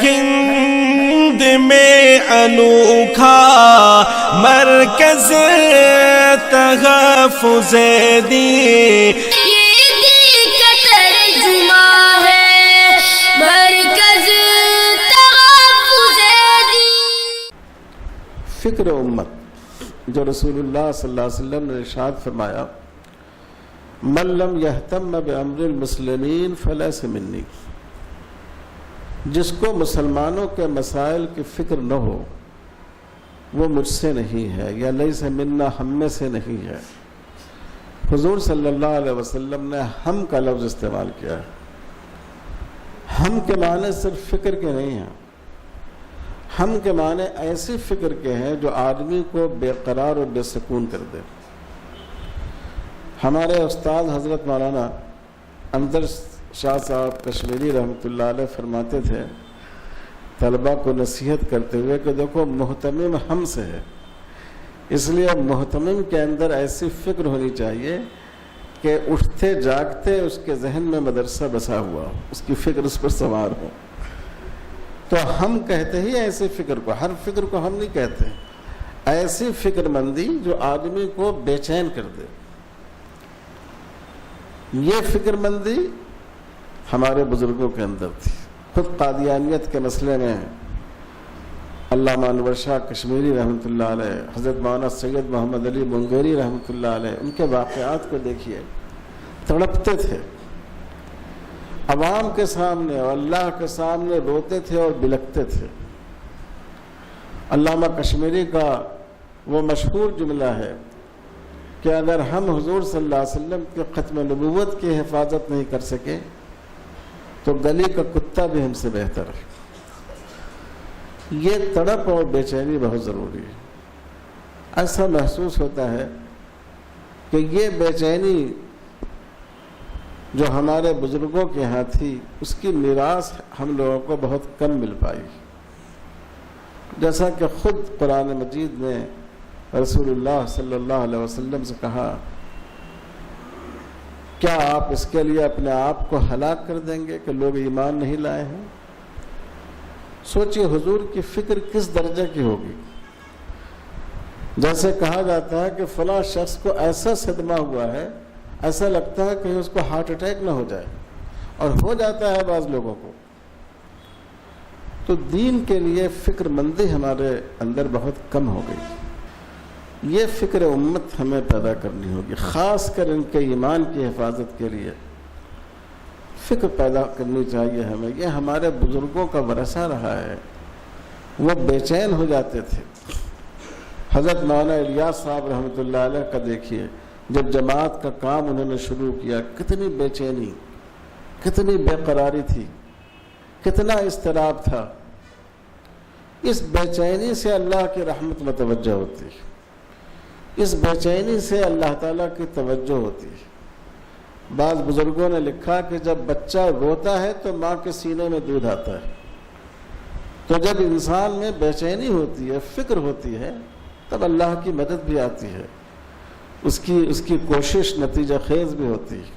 ہند میں انوکھا مرکز تحفظ دین، یہ دل کا ترجمہ ہے مرکز تحفظ دین۔ فکر امت جو رسول اللہ صلی اللہ علیہ وسلم نے ارشاد فرمایا، من لم یہتم بامر المسلمین فلیس منی، جس کو مسلمانوں کے مسائل کی فکر نہ ہو وہ مجھ سے نہیں ہے، یا لیس منا، ہم میں سے نہیں ہے۔ حضور صلی اللہ علیہ وسلم نے ہم کا لفظ استعمال کیا ہے۔ ہم کے معنی صرف فکر کے نہیں ہیں، ہم کے معنی ایسی فکر کے ہیں جو آدمی کو بے قرار اور بے سکون کر دے۔ ہمارے استاد حضرت مولانا امجد شاہ صاحب کشمیری رحمۃ اللہ علیہ فرماتے تھے طلبہ کو نصیحت کرتے ہوئے کہ دیکھو محتمم ہم سے ہے، اس لیے محتمم کے اندر ایسی فکر ہونی چاہیے کہ اٹھتے جاگتے اس کے ذہن میں مدرسہ بسا ہوا ہو، اس کی فکر اس پر سوار ہو۔ تو ہم کہتے ہی ایسی فکر کو، ہر فکر کو ہم نہیں کہتے، ایسی فکر مندی جو آدمی کو بے چین کر دے، یہ فکر مندی ہمارے بزرگوں کے اندر تھی۔ خود قادیانیت کے مسئلے میں علامہ انور شاہ کشمیری رحمۃ اللہ علیہ، حضرت مولانا سید محمد علی منگیری رحمۃ اللہ علیہ، ان کے واقعات کو دیکھیے، تڑپتے تھے عوام کے سامنے اور اللہ کے سامنے، روتے تھے اور بلکتے تھے۔ علامہ کشمیری کا وہ مشہور جملہ ہے کہ اگر ہم حضور صلی اللہ علیہ وسلم کے ختم نبوت کی حفاظت نہیں کر سکے تو گلی کا کتا بھی ہم سے بہتر ہے۔ یہ تڑپ اور بے چینی بہت ضروری ہے۔ ایسا محسوس ہوتا ہے کہ یہ بے چینی جو ہمارے بزرگوں کے ہاں تھی، اس کی میراث ہم لوگوں کو بہت کم مل پائی۔ جیسا کہ خود قرآن مجید نے رسول اللہ صلی اللہ علیہ وسلم سے کہا، کیا آپ اس کے لیے اپنے آپ کو ہلاک کر دیں گے کہ لوگ ایمان نہیں لائے ہیں؟ سوچئے حضور کی فکر کس درجے کی ہوگی۔ جیسے کہا جاتا ہے کہ فلاں شخص کو ایسا صدمہ ہوا ہے، ایسا لگتا ہے کہ اس کو ہارٹ اٹیک نہ ہو جائے، اور ہو جاتا ہے بعض لوگوں کو۔ تو دین کے لیے فکر مندی ہمارے اندر بہت کم ہو گئی۔ یہ فکر امت ہمیں پیدا کرنی ہوگی، خاص کر ان کے ایمان کی حفاظت کے لیے فکر پیدا کرنی چاہیے ہمیں۔ یہ ہمارے بزرگوں کا ورثہ رہا ہے، وہ بے چین ہو جاتے تھے۔ حضرت مولانا الیاس صاحب رحمۃ اللہ علیہ کا دیکھیے، جب جماعت کا کام انہوں نے شروع کیا، کتنی بے چینی، کتنی بے قراری تھی، کتنا اضطراب تھا۔ اس بے چینی سے اللہ کی رحمت متوجہ ہوتی ہے، اس بے چینی سے اللہ تعالیٰ کی توجہ ہوتی ہے۔ بعض بزرگوں نے لکھا کہ جب بچہ روتا ہے تو ماں کے سینے میں دودھ آتا ہے، تو جب انسان میں بے چینی ہوتی ہے، فکر ہوتی ہے، تب اللہ کی مدد بھی آتی ہے، اس کی کوشش نتیجہ خیز بھی ہوتی ہے۔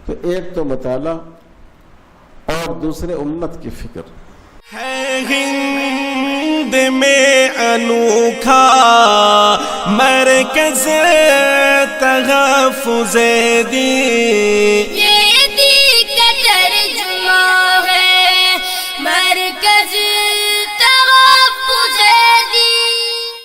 تو ایک تو مطالعہ اور دوسرے امت کی فکر۔ ہے ہند میں انوکھا مرکز تحفظ دین، یہ دل کا ترجمہ ہے مرکز